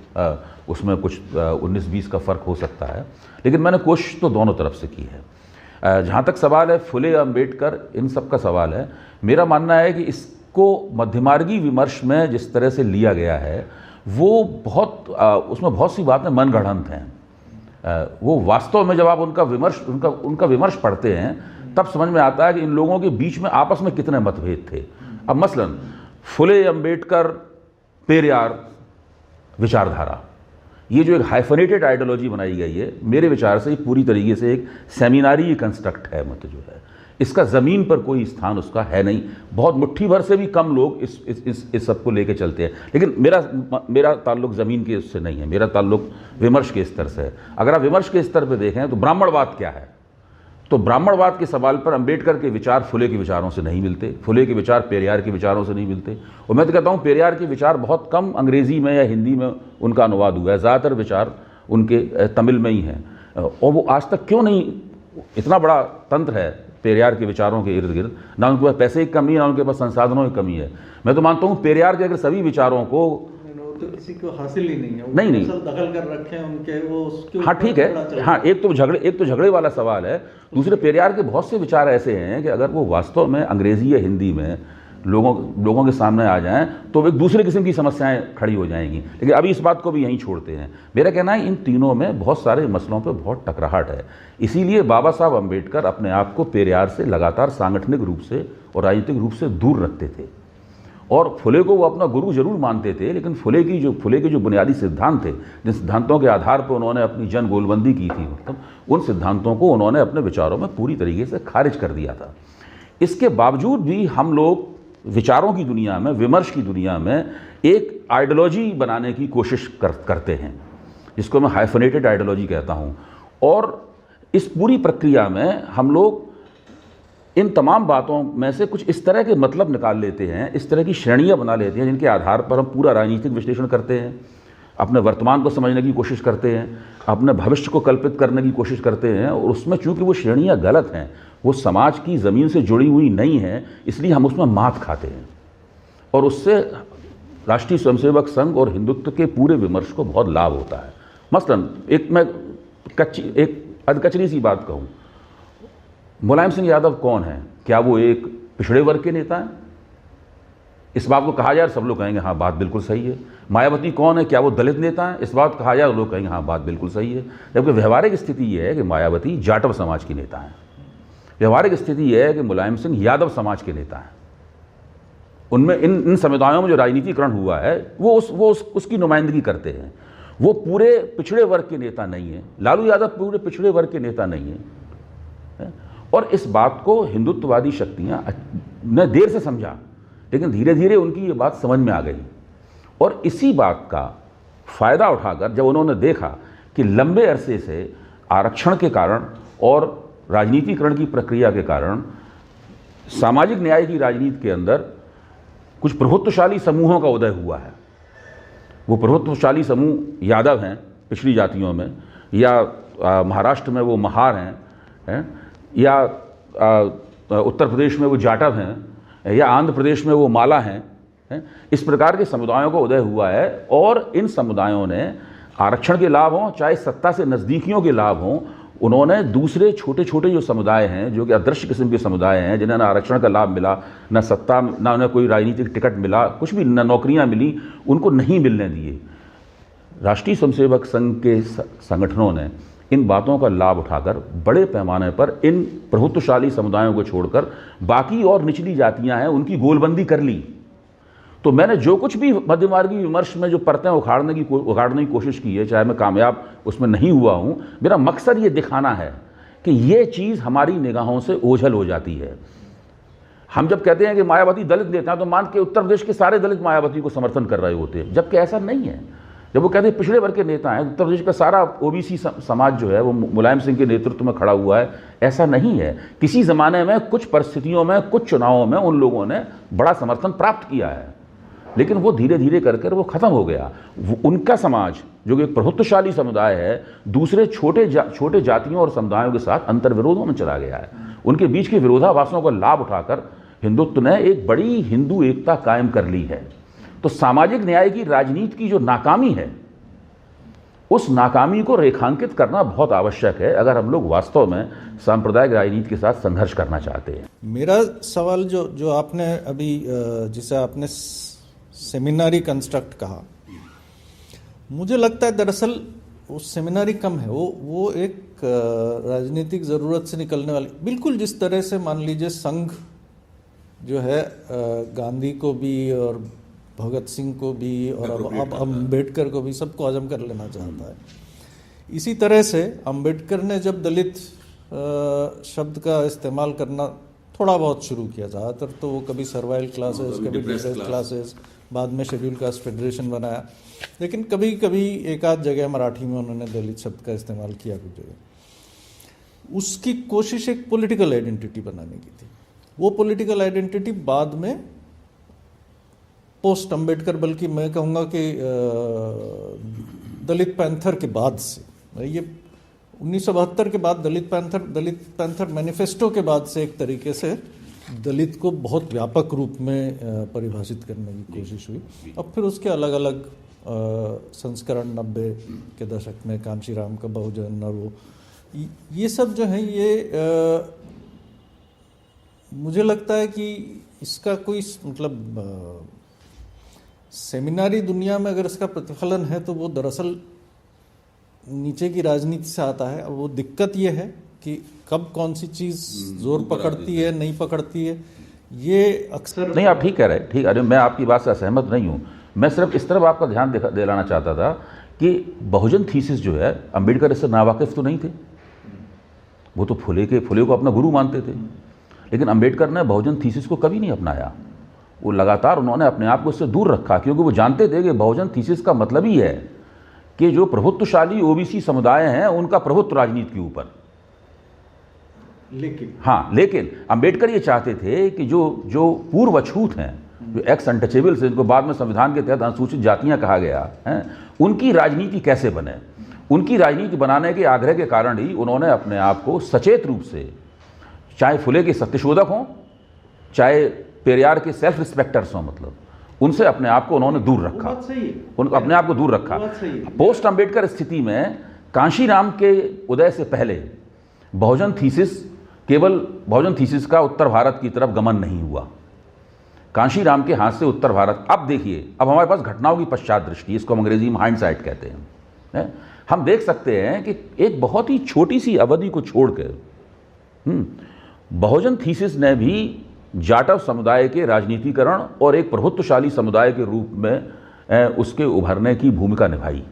उसमें कुछ 19-20 का फ़र्क हो सकता है, लेकिन मैंने कोशिश तो दोनों तरफ से की है। जहाँ तक सवाल है फुले अम्बेडकर इन सब का सवाल है, मेरा मानना है कि इसको मध्यमार्गी विमर्श में जिस तरह से लिया गया है वो बहुत उसमें बहुत सी बातें मनगढ़ंत हैं। वो वास्तव में जब आप उनका विमर्श पढ़ते हैं तब समझ में आता है कि इन लोगों के बीच में आपस में कितने मतभेद थे। अब मसलन फुले अम्बेडकर पेरियार विचारधारा, ये जो एक हाइफनेटेड आइडियोलॉजी बनाई गई है, मेरे विचार से पूरी तरीके से एक सेमिनारी कंस्ट्रक्ट है, मतलब जो है इसका ज़मीन पर कोई स्थान उसका है नहीं। बहुत मुट्ठी भर से भी कम लोग इस सब को लेके चलते हैं, लेकिन मेरा ताल्लुक ज़मीन के उससे नहीं है, मेरा ताल्लुक विमर्श के स्तर से है। अगर आप विमर्श के स्तर पर देखें तो ब्राह्मणवाद क्या है, तो ब्राह्मणवाद के सवाल पर अंबेडकर के विचार फुले के विचारों से नहीं मिलते, फुले के विचार पेरियार के विचारों से नहीं मिलते। और मैं तो कहता हूँ पेरियार के विचार बहुत कम अंग्रेज़ी में या हिंदी में उनका अनुवाद हुआ है, ज़्यादातर विचार उनके तमिल में ही हैं। और वो आज तक क्यों नहीं, इतना बड़ा तंत्र है पेरियार के विचारों के इर्द गिर्द, ना उनके पास पैसे की कमी है ना उनके पास संसाधनों की कमी है। मैं तो मानता हूँ पेरियार के अगर सभी विचारों को तो किसी को हासिल ही नहीं है, वो नहीं दखल कर रखे हैं उनके, वो उसके हाँ ठीक है, हाँ एक तो झगड़े वाला सवाल है। दूसरे पेरियार के बहुत से विचार ऐसे हैं कि अगर वो वास्तव में अंग्रेजी या हिंदी में लोगों के सामने आ जाएं तो एक दूसरे किस्म की समस्याएं खड़ी हो जाएंगी, लेकिन अभी इस बात को भी यहीं छोड़ते हैं। मेरा कहना है इन तीनों में बहुत सारे मसलों पे बहुत टकराहट है, इसीलिए बाबा साहब अम्बेडकर अपने आप को पेरियार से लगातार सांगठनिक रूप से और राजनीतिक रूप से दूर रखते थे। और फुले को वो अपना गुरु जरूर मानते थे, लेकिन फुले के जो बुनियादी सिद्धांत थे, जिन सिद्धांतों के आधार पर उन्होंने अपनी जन गोलबंदी की थी, मतलब उन सिद्धांतों को उन्होंने अपने विचारों में पूरी तरीके से खारिज कर दिया था। इसके बावजूद भी हम लोग विचारों की दुनिया में, विमर्श की दुनिया में एक आइडियोलॉजी बनाने की कोशिश करते हैं, जिसको मैं हाइफनेटेड आइडियोलॉजी कहता हूँ। और इस पूरी प्रक्रिया में हम लोग इन तमाम बातों में से कुछ इस तरह के मतलब निकाल लेते हैं, इस तरह की श्रेणियाँ बना लेते हैं जिनके आधार पर हम पूरा राजनीतिक विश्लेषण करते हैं, अपने वर्तमान को समझने की कोशिश करते हैं, अपने भविष्य को कल्पित करने की कोशिश करते हैं। और उसमें चूंकि वो श्रेणियाँ गलत हैं, वो समाज की ज़मीन से जुड़ी हुई नहीं है, इसलिए हम उसमें मात खाते हैं और उससे राष्ट्रीय स्वयंसेवक संघ और हिंदुत्व के पूरे विमर्श को बहुत लाभ होता है। मसलन एक अधकचरी सी बात कहूँ, मुलायम सिंह यादव कौन है? क्या वो एक पिछड़े वर्ग के नेता हैं? इस बात को कहा जाए सब लोग कहेंगे हाँ बात बिल्कुल सही है। मायावती कौन है? क्या वो दलित नेता हैं? इस बात को कहा जाए लोग कहेंगे हाँ बात बिल्कुल सही है। जबकि व्यवहारिक स्थिति ये है कि मायावती जाटव समाज की नेता हैं। व्यवहारिक स्थिति यह है कि मुलायम सिंह यादव समाज के नेता हैं। उनमें इन समुदायों में जो राजनीतिकरण हुआ है वो उसकी नुमाइंदगी करते हैं। वो पूरे पिछड़े वर्ग के नेता नहीं है। लालू यादव पूरे पिछड़े वर्ग के नेता नहीं है। और इस बात को हिंदुत्ववादी शक्तियां ने देर से समझा, लेकिन धीरे धीरे उनकी ये बात समझ में आ गई। और इसी बात का फ़ायदा उठाकर जब उन्होंने देखा कि लंबे अरसे से आरक्षण के कारण और राजनीतिकरण की प्रक्रिया के कारण सामाजिक न्याय की राजनीति के अंदर कुछ प्रभुत्वशाली समूहों का उदय हुआ है। वो प्रभुत्वशाली समूह यादव हैं पिछड़ी जातियों में, या महाराष्ट्र में वो महार हैं, या उत्तर प्रदेश में वो जाटव हैं, या आंध्र प्रदेश में वो माला हैं। इस प्रकार के समुदायों का उदय हुआ है और इन समुदायों ने आरक्षण के लाभ हों चाहे सत्ता से नज़दीकियों के लाभ हों, उन्होंने दूसरे छोटे छोटे जो समुदाय हैं, जो कि अदृश्य किस्म के समुदाय हैं, जिन्हें ना आरक्षण का लाभ मिला, ना सत्ता, ना उन्हें कोई राजनीतिक टिकट मिला, कुछ भी, ना नौकरियां मिली, उनको नहीं मिलने दिए। राष्ट्रीय स्वयंसेवक संघ के संगठनों ने इन बातों का लाभ उठाकर बड़े पैमाने पर इन प्रभुत्वशाली समुदायों को छोड़कर बाकी और निचली जातियां हैं उनकी गोलबंदी कर ली। तो मैंने जो कुछ भी मध्यमार्गी विमर्श में जो परतें उखाड़ने की कोशिश की है, चाहे मैं कामयाब उसमें नहीं हुआ हूं, मेरा मकसद ये दिखाना है कि ये चीज़ हमारी निगाहों से ओझल हो जाती है। हम जब कहते हैं कि मायावती दलित नेता हैं तो मान के उत्तर प्रदेश के सारे दलित मायावती को समर्थन कर रहे होते हैं, जबकि ऐसा नहीं है। जब वो कहते हैं पिछड़े वर्ग के नेता हैं, उत्तर प्रदेश का सारा ओबीसी समाज जो है वो मुलायम सिंह के नेतृत्व में खड़ा हुआ है, ऐसा नहीं है। किसी ज़माने में कुछ परिस्थितियों में कुछ चुनावों में उन लोगों ने बड़ा समर्थन प्राप्त किया है, लेकिन वो धीरे धीरे कर वो ख़त्म हो गया। उनका समाज जो कि एक प्रभुत्वशाली समुदाय है, दूसरे छोटे जातियों और समुदायों के साथ अंतर्विरोधों में चला गया है। उनके बीच के विरोधाभासों का लाभ उठाकर हिंदुत्व ने एक बड़ी हिंदू एकता कायम कर ली है। तो सामाजिक न्याय की राजनीति की जो नाकामी है, उस नाकामी को रेखांकित करना बहुत आवश्यक है अगर हम लोग वास्तव में सांप्रदायिक राजनीति के साथ संघर्ष करना चाहते हैं। मेरा सवाल जो आपने अभी जिसे आपने सेमिनारी कंस्ट्रक्ट कहा, मुझे लगता है दरअसल वो सेमिनारी कम है, वो एक राजनीतिक ज़रूरत से निकलने वाली, बिल्कुल जिस तरह से मान लीजिए संघ जो है गांधी को भी और भगत सिंह को भी और अब अम्बेडकर को भी सबको हजम कर लेना चाहता है। इसी तरह से अम्बेडकर ने जब दलित शब्द का इस्तेमाल करना थोड़ा बहुत शुरू किया, ज़्यादातर तो वो कभी सर्वाइवल क्लासेस, कभी डिप्रेस्ड क्लासेस, बाद में शेड्यूल कास्ट फेडरेशन बनाया, लेकिन कभी कभी एक आध जगह मराठी में उन्होंने दलित शब्द का इस्तेमाल किया कुछ जगह। उसकी कोशिश एक पॉलिटिकल आइडेंटिटी बनाने की थी। वो पॉलिटिकल आइडेंटिटी बाद में पोस्ट अम्बेडकर, बल्कि मैं कहूँगा कि दलित पैंथर के बाद से, ये 1972 के बाद दलित पैंथर मैनिफेस्टो के बाद से एक तरीके से दलित को बहुत व्यापक रूप में परिभाषित करने की कोशिश हुई। अब फिर उसके अलग अलग संस्करण 90 के दशक में कांशीराम का बहुजन और वो ये सब जो है, ये मुझे लगता है कि इसका कोई मतलब सेमिनारी दुनिया में अगर इसका प्रतिफलन है तो वो दरअसल नीचे की राजनीति से आता है। अब वो दिक्कत ये है कि कब कौन सी चीज़ जोर पकड़ती है, नहीं पकड़ती है, ये अक्सर नहीं। आप ठीक कह रहे हैं, ठीक। अरे मैं आपकी बात से असहमत नहीं हूँ। मैं सिर्फ इस तरफ आपका ध्यान दिलाना चाहता था कि बहुजन थीसिस जो है, अम्बेडकर इससे नावाकिफ तो नहीं थे। वो तो फुले को अपना गुरु मानते थे, लेकिन अम्बेडकर ने बहुजन थीसिस को कभी नहीं अपनाया। वो लगातार उन्होंने अपने आप को इससे दूर रखा, क्योंकि वो जानते थे कि बहुजन थीसिस का मतलब ही है कि जो प्रभुत्वशाली ओबीसी समुदाय हैं उनका प्रभुत्व राजनीति के ऊपर। लेकिन अम्बेडकर ये चाहते थे कि जो पूर्व अछूत हैं, जो एक्स अनटचेबल्स, जिनको बाद में संविधान के तहत अनुसूचित जातियां कहा गया है, उनकी राजनीति कैसे बने। उनकी राजनीति बनाने के आग्रह के कारण ही उन्होंने अपने आप को सचेत रूप से, चाहे फुले के सत्यशोधक हों, चाहे पेरियार के सेल्फ रिस्पेक्टर्स हों, मतलब उनसे अपने आप को उन्होंने दूर रखा, अपने आप को दूर रखा। पोस्ट अम्बेडकर स्थिति में कांशीराम के उदय से पहले बहुजन थीसिस का उत्तर भारत की तरफ गमन नहीं हुआ। कांशीराम के हाथ से उत्तर भारत, अब देखिए, अब हमारे पास घटनाओं की पश्चात दृष्टि, इसको अंग्रेजी में हाइंडसाइट कहते हैं। हम देख सकते हैं कि एक बहुत ही छोटी सी अवधि को छोड़कर बहुजन थीसिस ने भी जाटव समुदाय के राजनीतिकरण और एक प्रभुत्वशाली समुदाय के रूप में उसके उभरने की भूमिका निभाई,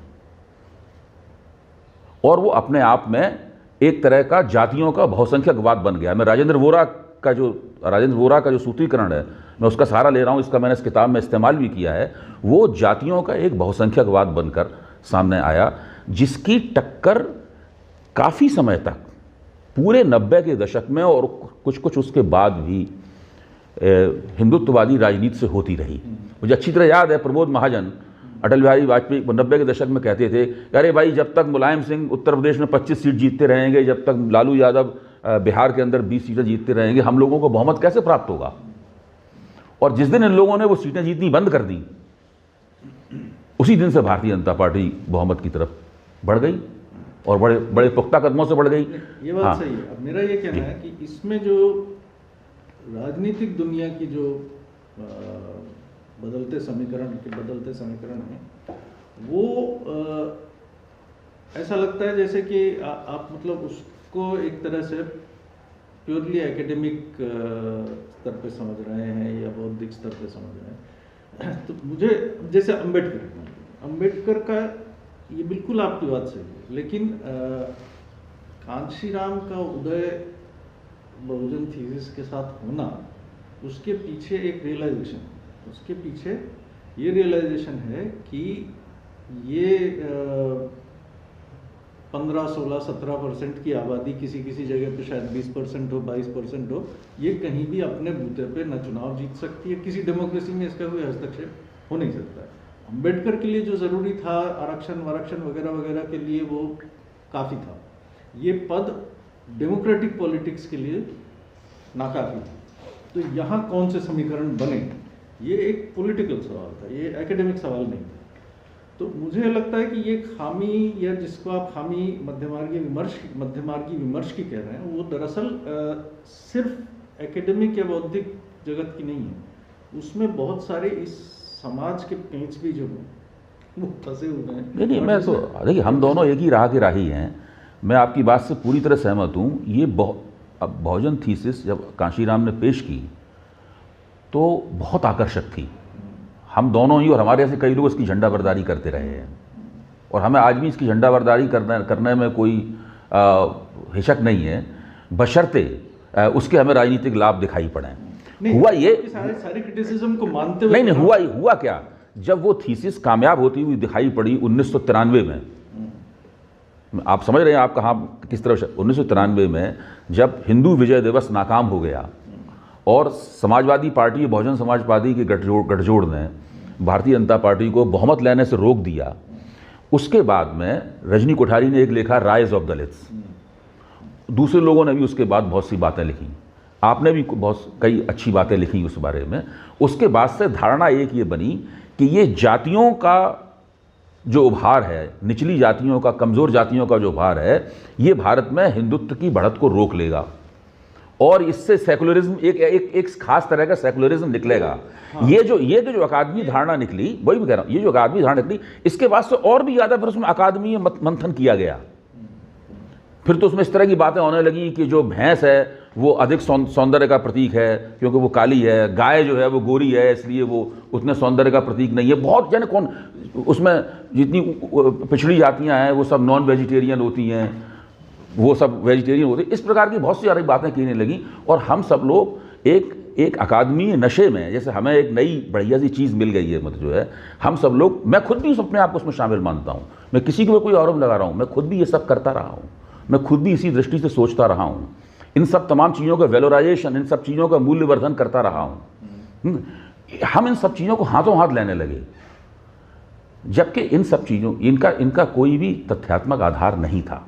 और वो अपने आप में एक तरह का जातियों का बहुसंख्यकवाद बन गया। मैं राजेंद्र वोरा का जो सूत्रीकरण है, मैं उसका सहारा ले रहा हूँ, इसका मैंने इस किताब में इस्तेमाल भी किया है। वो जातियों का एक बहुसंख्यकवाद बनकर सामने आया, जिसकी टक्कर काफ़ी समय तक पूरे 90 के दशक में और कुछ उसके बाद भी हिंदुत्ववादी राजनीति से होती रही। मुझे अच्छी तरह याद है, प्रमोद महाजन अटल बिहारी वाजपेयी 90 के दशक में कहते थे, अरे भाई, जब तक मुलायम सिंह उत्तर प्रदेश में 25 सीट जीतते रहेंगे, जब तक लालू यादव बिहार के अंदर 20 सीटें जीतते रहेंगे, हम लोगों को बहुमत कैसे प्राप्त होगा। और जिस दिन इन लोगों ने वो सीटें जीतनी बंद कर दी, उसी दिन से भारतीय जनता पार्टी बहुमत की तरफ बढ़ गई और बड़े बड़े पुख्ता कदमों से बढ़ गई। ये बात सही है। अब मेरा ये कहना है कि इसमें जो राजनीतिक दुनिया की जो बदलते समीकरण है, वो ऐसा लगता है जैसे कि आप मतलब उसको एक तरह से प्योरली एकेडमिक स्तर पे समझ रहे हैं या बौद्धिक स्तर पे समझ रहे हैं। तो मुझे जैसे अम्बेडकर का ये बिल्कुल आपकी बात सही है, लेकिन कांशीराम का उदय बहुजन थीसिस के साथ होना, उसके पीछे एक रियलाइजेशन, उसके पीछे ये रियलाइजेशन है कि ये 15, 16, 17% की आबादी, किसी किसी जगह पे शायद 20% हो, 22% हो, ये कहीं भी अपने बूते पे न चुनाव जीत सकती है। किसी डेमोक्रेसी में इसका कोई हस्तक्षेप हो नहीं सकता है। अम्बेडकर के लिए जो ज़रूरी था आरक्षण वगैरह वगैरह के लिए वो काफ़ी था। ये पद डेमोक्रेटिक पॉलिटिक्स के लिए नाकाफी था। तो यहाँ कौन से समीकरण बने, ये एक पॉलिटिकल सवाल था, ये एकेडमिक सवाल नहीं था। तो मुझे लगता है कि ये खामी, या जिसको आप खामी मध्यमार्गी विमर्श की कह रहे हैं, वो दरअसल सिर्फ एकेडमिक या बौद्धिक जगत की नहीं है। उसमें बहुत सारे इस समाज के पेंच भी जो हैं वो फंसे हुए हैं। नहीं, मैं तो देखिए, हम दोनों एक ही राह के राही हैं। मैं आपकी बात से पूरी तरह सहमत हूँ। ये अब बहुजन थीसिस जब कांशीराम ने पेश की तो बहुत आकर्षक थी। हम दोनों ही और हमारे ऐसे कई लोग इसकी झंडा बरदारी करते रहे हैं, और हमें आज भी इसकी झंडा बरदारी करने में कोई हिचक नहीं है, बशर्ते उसके हमें राजनीतिक लाभ दिखाई पड़े। हुआ ये सारे क्रिटिसिज्म को मानते हुए नहीं, हुआ क्या, जब वो थीसिस कामयाब होती हुई दिखाई पड़ी 1993 में, आप समझ रहे हैं आप कहाँ किस तरह। 1993 में जब हिंदू विजय दिवस नाकाम हो गया और समाजवादी पार्टी, बहुजन समाज पार्टी के गठजोड़ ने भारतीय जनता पार्टी को बहुमत लेने से रोक दिया, उसके बाद में रजनी कोठारी ने एक लिखा राइज ऑफ दलित्स। दूसरे लोगों ने भी उसके बाद बहुत सी बातें लिखी, आपने भी कई अच्छी बातें लिखी उस बारे में। उसके बाद से धारणा एक ये बनी कि ये जातियों का जो उभार है, निचली जातियों का, कमज़ोर जातियों का जो उभार है, ये भारत में हिंदुत्व की बढ़त को रोक लेगा और इससे सेकुलरिज्म, एक खास तरह का सेकुलरिज्म निकलेगा। हाँ। ये जो अकादमी धारणा निकली, वही मैं कह रहा हूँ, ये जो अकादमी धारणा निकली, इसके बाद से और भी ज़्यादा फिर उसमें अकादमी मंथन किया गया। फिर तो उसमें इस तरह की बातें होने लगी कि जो भैंस है वो अधिक सौंदर्य का प्रतीक है क्योंकि वो काली है, गाय जो है वो गोरी है इसलिए वो उतने सौंदर्य का प्रतीक नहीं है। बहुत यानी कौन, उसमें जितनी पिछड़ी जातियां हैं वो सब नॉन वेजिटेरियन होती हैं, वो सब वेजिटेरियन होते हैं। इस प्रकार की बहुत सी सारी बातें कहने लगी और हम सब लोग एक अकादमी नशे में, जैसे हमें एक नई बढ़िया सी चीज़ मिल गई है, मतलब जो है हम सब लोग, मैं खुद भी अपने आप को उसमें शामिल मानता हूँ। मैं किसी को कोई आरोप लगा रहा हूँ, मैं खुद भी ये सब करता रहा हूँ, मैं खुद भी इसी दृष्टि से सोचता रहा हूँ, इन सब तमाम चीज़ों का वैलोराइजेशन, इन सब चीज़ों का मूल्यवर्धन करता रहा हूँ। हम इन सब चीज़ों को हाथों हाथ लेने लगे, जबकि इन सब चीज़ों इनका कोई भी तथ्यात्मक आधार नहीं था।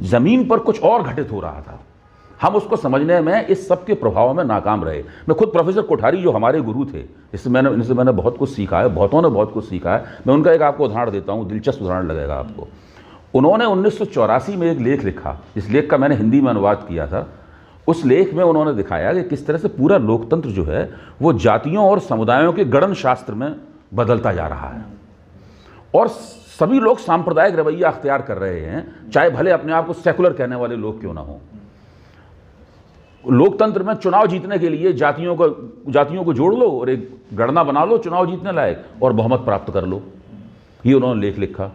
ज़मीन पर कुछ और घटित हो रहा था, हम उसको समझने में इस सब के प्रभाव में नाकाम रहे। मैं खुद प्रोफेसर कोठारी जो हमारे गुरु थे, इनसे मैंने बहुत कुछ सीखा है, बहुतों ने बहुत कुछ सीखा है। मैं उनका एक आपको उदाहरण देता हूँ, दिलचस्प उदाहरण लगेगा आपको। उन्होंने 1984 में एक लेख लिखा, इस लेख का मैंने हिंदी में अनुवाद किया था। उस लेख में उन्होंने दिखाया कि किस तरह से पूरा लोकतंत्र जो है वो जातियों और समुदायों के गणन शास्त्र में बदलता जा रहा है और सभी लोग सांप्रदायिक रवैया अख्तियार कर रहे हैं, चाहे भले अपने आप को सेकुलर कहने वाले लोग क्यों ना हो। लोकतंत्र में चुनाव जीतने के लिए जातियों को जोड़ लो और एक गणना बना लो चुनाव जीतने लायक और बहुमत प्राप्त कर लो। ये उन्होंने लेख लिखा।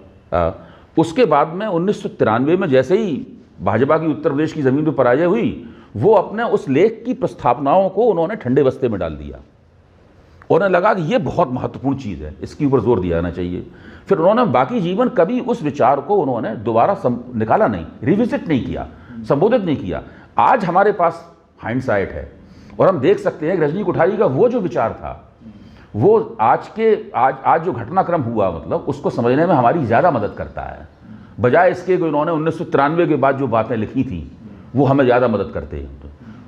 उसके बाद में 1993 में जैसे ही भाजपा की उत्तर प्रदेश की ज़मीन पर पराजय हुई, वो अपने उस लेख की प्रस्तावनाओं को उन्होंने ठंडे बस्ते में डाल दिया और उन्हें लगा कि ये बहुत महत्वपूर्ण चीज़ है, इसके ऊपर जोर दिया जाना चाहिए। फिर उन्होंने बाकी जीवन कभी उस विचार को उन्होंने दोबारा निकाला नहीं, रिविजिट नहीं किया, संबोधित नहीं किया। आज हमारे पास हाइंडसाइट है और हम देख सकते हैं कि रजनी कोठारी का वो जो विचार था, वो आज जो घटनाक्रम हुआ, मतलब उसको समझने में हमारी ज़्यादा मदद करता है, बजाय इसके कि उन्होंने 1993 के बाद जो बातें लिखी थी वो हमें ज़्यादा मदद करते हैं।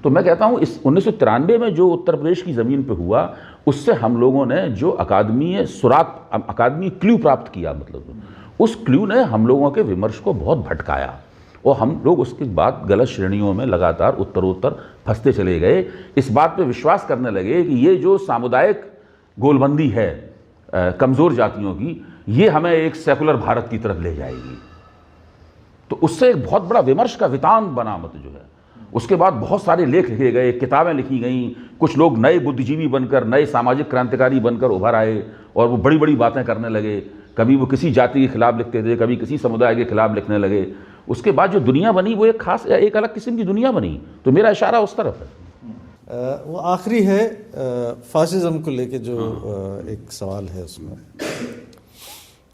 तो मैं कहता हूँ इस 1993 में जो उत्तर प्रदेश की ज़मीन पे हुआ, उससे हम लोगों ने जो अकादमी क्लू प्राप्त किया, मतलब उस क्लू ने हम लोगों के विमर्श को बहुत भटकाया और हम लोग उसके बाद गलत श्रेणियों में लगातार उत्तरोत्तर फंसते चले गए। इस बात पे विश्वास करने लगे कि ये जो सामुदायिक गोलबंदी है कमज़ोर जातियों की, ये हमें एक सेकुलर भारत की तरफ ले जाएगी। तो उससे एक बहुत बड़ा विमर्श का वितान बना, मतलब जो है। उसके बाद बहुत सारे लेख लिखे गए, किताबें लिखी गईं, कुछ लोग नए बुद्धिजीवी बनकर, नए सामाजिक क्रांतिकारी बनकर उभर आए और वो बड़ी बड़ी बातें करने लगे। कभी वो किसी जाति के खिलाफ लिखते थे, कभी किसी समुदाय के खिलाफ लिखने लगे। उसके बाद जो दुनिया बनी वो एक अलग किस्म की दुनिया बनी। तो मेरा इशारा उस तरफ है। वो आखिरी है फासिज्म को लेके जो एक सवाल है उसमें,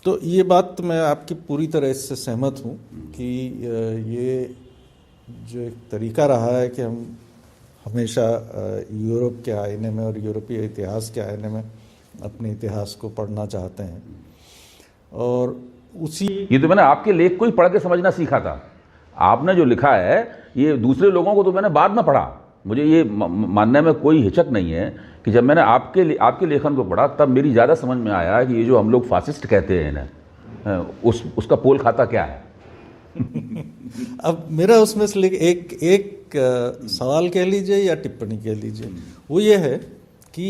तो ये बात मैं आपकी पूरी तरह इससे सहमत हूँ कि ये जो एक तरीका रहा है कि हम हमेशा यूरोप के आईने में और यूरोपीय इतिहास के आईने में अपने इतिहास को पढ़ना चाहते हैं, और उसी ये तो मैंने आपके लेख को ही पढ़ के समझना सीखा था। आपने जो लिखा है ये दूसरे लोगों को तो मैंने बाद में पढ़ा। मुझे ये मानने में कोई हिचक नहीं है कि जब मैंने आपके लेखन को पढ़ा तब मेरी ज़्यादा समझ में आया कि ये जो हम लोग फासिस्ट कहते हैं ना, उसका पोल खाता क्या है। अब मेरा उसमें से एक सवाल कह लीजिए या टिप्पणी कह लीजिए, वो ये है कि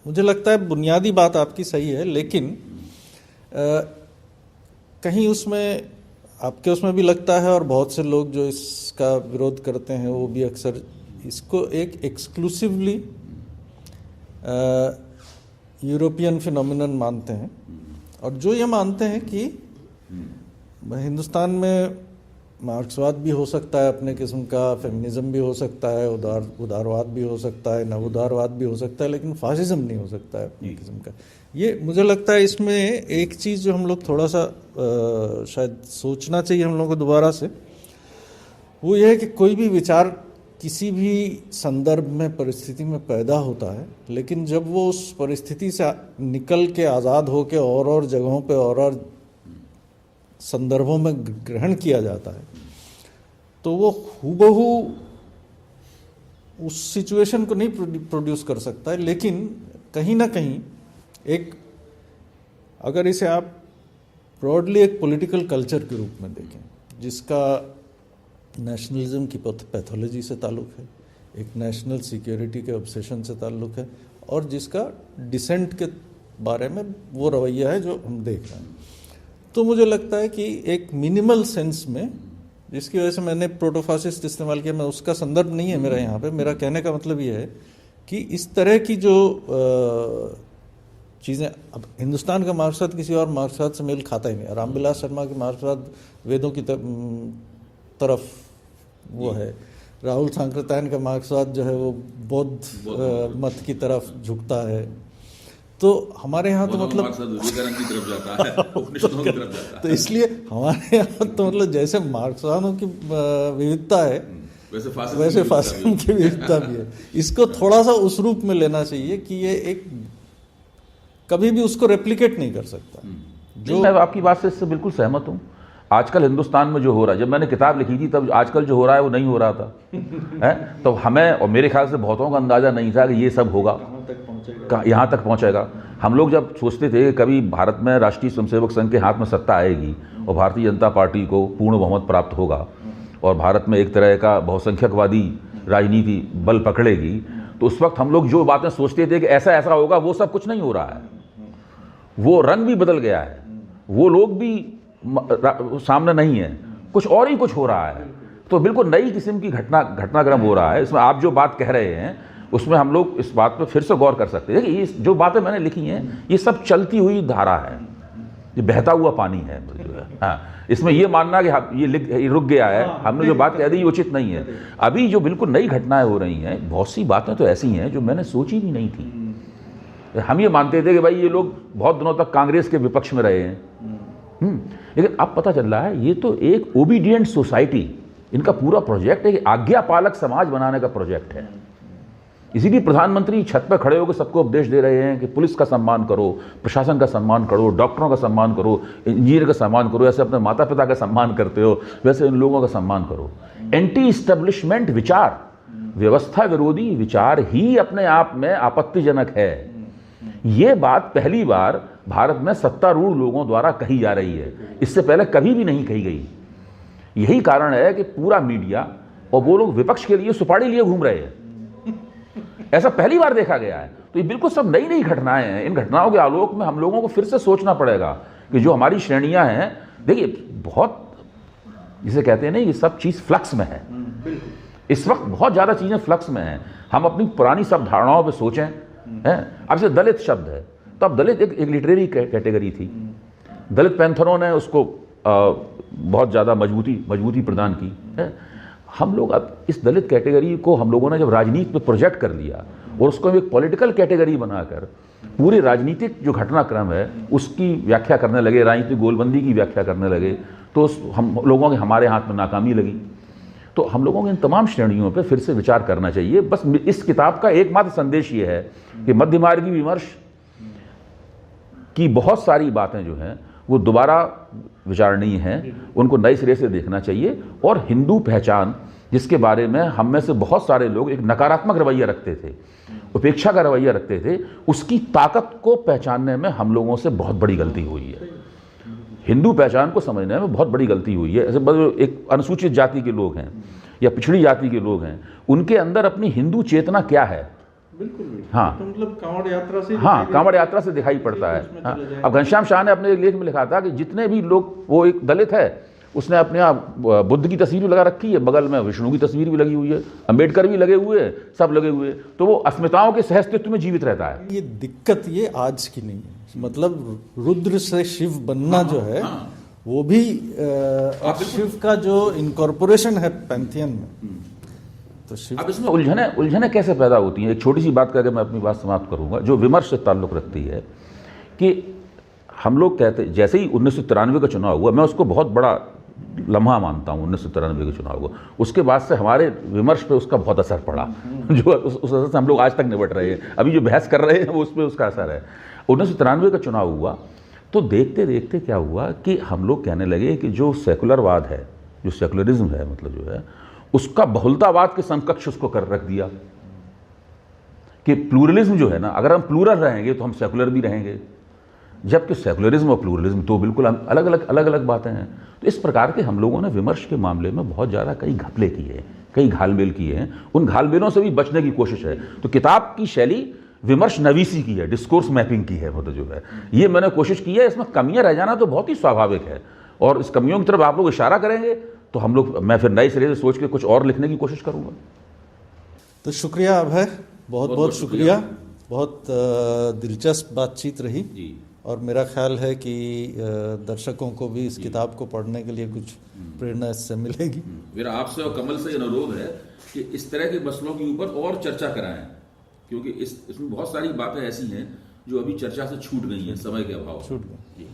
मुझे लगता है बुनियादी बात आपकी सही है, लेकिन कहीं उसमें आपके उसमें भी लगता है, और बहुत से लोग जो इसका विरोध करते हैं वो भी अक्सर इसको एक एक्सक्लूसिवली यूरोपियन फिनोमिनन मानते हैं, और जो ये मानते हैं कि हिंदुस्तान में मार्क्सवाद भी हो सकता है अपने किस्म का, फेमिनिज्म भी हो सकता है, उदारवाद भी हो सकता है, नव उदारवाद भी हो सकता है, लेकिन फासिज्म नहीं हो सकता है अपनी किस्म का। ये मुझे लगता है इसमें एक चीज़ जो हम लोग थोड़ा सा शायद सोचना चाहिए हम लोगों को दोबारा से, वो ये है कि कोई भी विचार किसी भी संदर्भ में, परिस्थिति में पैदा होता है, लेकिन जब वो उस परिस्थिति से निकल के आज़ाद हो के और जगहों पे और संदर्भों में ग्रहण किया जाता है, तो वो हूबहू उस सिचुएशन को नहीं प्रोड्यूस कर सकता है, लेकिन कहीं ना कहीं एक, अगर इसे आप ब्रॉडली एक पॉलिटिकल कल्चर के रूप में देखें, जिसका नेशनलिज्म की पैथोलॉजी से ताल्लुक़ है, एक नेशनल सिक्योरिटी के ऑब्सेशन से ताल्लुक़ है, और जिसका डिसेंट के बारे में वो रवैया है जो हम देख रहे हैं, तो मुझे लगता है कि एक मिनिमल सेंस में, जिसकी वजह से मैंने प्रोटोफासिस्ट इस्तेमाल किया, मैं उसका संदर्भ नहीं है मेरा यहाँ पे, मेरा कहने का मतलब ये है कि इस तरह की जो चीज़ें, अब हिंदुस्तान का मार्क्सवाद किसी और मार्क्सवाद से मेल खाता ही नहीं। रामविलास शर्मा की मार्क्सवाद वेदों की तरफ वो है, राहुल सांकृत्यायन का मार्क्सवाद जो है वो बौद्ध मत की तरफ झुकता है। तो हमारे यहाँ तो मतलब विवेकानंद की तरफ जाता है, उपनिषदों की तरफ जाता है। तो इसलिए हमारे यहाँ तो मतलब जैसे मार्क्सवादियों की विविधता है, वैसे फासिज्म की विविधता भी है। इसको थोड़ा सा उस रूप में लेना चाहिए कि ये एक कभी भी उसको रेप्लिकेट नहीं कर सकता। जो मैं आपकी बात से इससे बिल्कुल सहमत हूँ। आजकल हिंदुस्तान में जो हो रहा है, जब मैंने किताब लिखी थी तब आजकल जो हो रहा है वो नहीं हो रहा था है? तो हमें और मेरे ख्याल से बहुतों का अंदाज़ा नहीं था कि ये सब होगा, यहाँ तक पहुँचेगा। हम लोग जब सोचते थे कि कभी भारत में राष्ट्रीय स्वयंसेवक संघ के हाथ में सत्ता आएगी और भारतीय जनता पार्टी को पूर्ण बहुमत प्राप्त होगा और भारत में एक तरह का बहुसंख्यकवादी राजनीति बल पकड़ेगी, तो उस वक्त हम लोग जो बातें सोचते थे कि ऐसा ऐसा होगा, वो सब कुछ नहीं हो रहा है। वो रंग भी बदल गया है, वो लोग भी सामने नहीं है, कुछ और ही कुछ हो रहा है। तो बिल्कुल नई किस्म की घटनाक्रम हो रहा है। इसमें आप जो बात कह रहे हैं उसमें हम लोग इस बात पर फिर से गौर कर सकते हैं। देखिए, ये जो बातें मैंने लिखी हैं ये सब चलती हुई धारा है, ये बहता हुआ पानी है। हाँ, इसमें ये मानना कि ये रुक गया है, हमने जो बात कह दी ये उचित नहीं है। अभी जो बिल्कुल नई घटनाएं हो रही हैं, बहुत सी बातें तो ऐसी हैं जो मैंने सोची भी नहीं थी। हम ये मानते थे कि भाई ये लोग बहुत दिनों तक कांग्रेस के विपक्ष में रहे हैं, लेकिन अब पता चल रहा है ये तो एक ओबीडियंट सोसाइटी, इनका पूरा प्रोजेक्ट है, आज्ञा पालक समाज बनाने का प्रोजेक्ट है। इसीलिए प्रधानमंत्री छत पर खड़े होकर सबको उपदेश दे रहे हैं कि पुलिस का सम्मान करो, प्रशासन का सम्मान करो, डॉक्टरों का सम्मान करो, इंजीनियर का सम्मान करो। ऐसे अपने माता पिता का सम्मान करते हो, वैसे इन लोगों का सम्मान करो। एंटी इस्टेब्लिशमेंट विचार, व्यवस्था विरोधी विचार ही अपने आप में आपत्तिजनक है। ये बात पहली बार भारत में सत्तारूढ़ लोगों द्वारा कही जा रही है, इससे पहले कभी भी नहीं कही गई। यही कारण है कि पूरा मीडिया और वो लोग विपक्ष के लिए सुपारी लिए घूम रहे हैं। ऐसा पहली बार देखा गया है। तो ये बिल्कुल सब नई नई घटनाएं हैं। इन घटनाओं के आलोक में हम लोगों को फिर से सोचना पड़ेगा कि जो हमारी श्रेणियां हैं, देखिए बहुत जिसे कहते हैं ना, ये सब चीज़ फ्लक्स में है। इस वक्त बहुत ज़्यादा चीज़ें फ्लक्स में हैं। हम अपनी पुरानी सब धारणाओं पर सोचें हैं। अब से दलित शब्द है, तो अब दलित एक लिटरेरी कैटेगरी थी। दलित पैंथरों ने उसको बहुत ज़्यादा मजबूती प्रदान की है। हम लोग अब इस दलित कैटेगरी को हम लोगों ने जब राजनीति में प्रोजेक्ट कर लिया और उसको एक पॉलिटिकल कैटेगरी बनाकर पूरे राजनीतिक जो घटनाक्रम है उसकी व्याख्या करने लगे, राजनीतिक गोलबंदी की व्याख्या करने लगे, तो हम लोगों के हमारे हाथ में नाकामी लगी। तो हम लोगों को इन तमाम श्रेणियों पे फिर से विचार करना चाहिए। बस इस किताब का एकमात्र संदेश ये है कि मध्यमार्गी विमर्श की बहुत सारी बातें जो हैं वो दोबारा विचारणीय हैं, उनको नए सिरे से देखना चाहिए। और हिंदू पहचान, जिसके बारे में हम में से बहुत सारे लोग एक नकारात्मक रवैया रखते थे, उपेक्षा का रवैया रखते थे, उसकी ताकत को पहचानने में हम लोगों से बहुत बड़ी गलती हुई है। हिंदू पहचान को समझने में बहुत बड़ी गलती हुई है। ऐसे एक अनुसूचित जाति के लोग हैं या पिछड़ी जाति के लोग हैं, उनके अंदर अपनी हिंदू चेतना क्या है? बिल्कुल। हाँ, तो मतलब कांवड़ यात्रा से, हाँ, कांवड़ यात्रा से दिखाई पड़ता है। हाँ, अब घनश्याम शाह ने अपने एक लेख में लिखा था कि जितने भी लोग, वो एक दलित है, उसने अपने यहाँ बुद्ध की तस्वीर भी लगा रखी है, बगल में विष्णु की तस्वीर भी लगी हुई है, अंबेडकर भी लगे हुए हैं, सब लगे हुए हैं, तो वो अस्मिताओं के सहअस्तित्व में जीवित रहता है। ये दिक्कत ये आज की नहीं है, मतलब रुद्र से शिव बनना जो है वो भी शिव का जो इनकॉर्पोरेशन है पैंथियन में, तो शिव। अब इसमें उलझने कैसे पैदा होती हैं? एक छोटी सी बात करके मैं अपनी बात समाप्त करूंगा, जो विमर्श से ताल्लुक़ रखती है कि हम लोग कहते, जैसे ही 1993 का चुनाव हुआ, मैं उसको बहुत बड़ा लम्हा मानता हूँ 1993 के चुनाव को, उसके बाद से हमारे विमर्श पे उसका बहुत असर पड़ा, जो उस असर से हम लोग आज तक निपट रहे हैं। अभी जो बहस कर रहे हैं वो उस पर उसका असर है। 1993 का चुनाव हुआ तो देखते देखते क्या हुआ कि हम लोग कहने लगे कि जो सेकुलरवाद है, जो सेकुलरिज्म है, मतलब जो है, उसका बहुलतावाद के समकक्ष उसको कर रख दिया कि प्लूरलिज्म जो है ना, अगर हम प्लूरल रहेंगे तो हम सेकुलर भी रहेंगे, जबकि सेकुलरिज्म और प्लूरलिज्म तो बिल्कुल अलग अलग बातें हैं। तो इस प्रकार के हम लोगों ने विमर्श के मामले में बहुत ज़्यादा कई घपले किए हैं, कई घालमेल किए हैं, उन घालमेलों से भी बचने की कोशिश है। तो किताब की शैली विमर्श नवीसी की है, डिस्कोर्स मैपिंग की है, मतलब जो है ये मैंने कोशिश की है। इसमें कमियां रह जाना तो बहुत ही स्वाभाविक है, और इस कमियों की तरफ आप लोग इशारा करेंगे तो हम लोग, मैं फिर नए सिरे से सोच के कुछ और लिखने की कोशिश करूँगा। तो शुक्रिया अभय, बहुत बहुत शुक्रिया। बहुत दिलचस्प बातचीत रही जी। और मेरा ख्याल है कि दर्शकों को भी इस किताब को पढ़ने के लिए कुछ प्रेरणा इससे मिलेगी। मेरा आपसे और कमल से अनुरोध है कि इस तरह के मसलों के ऊपर और चर्चा कराएं, क्योंकि इसमें बहुत सारी बातें ऐसी हैं जो अभी चर्चा से छूट गई हैं, समय के अभाव। छूट गई।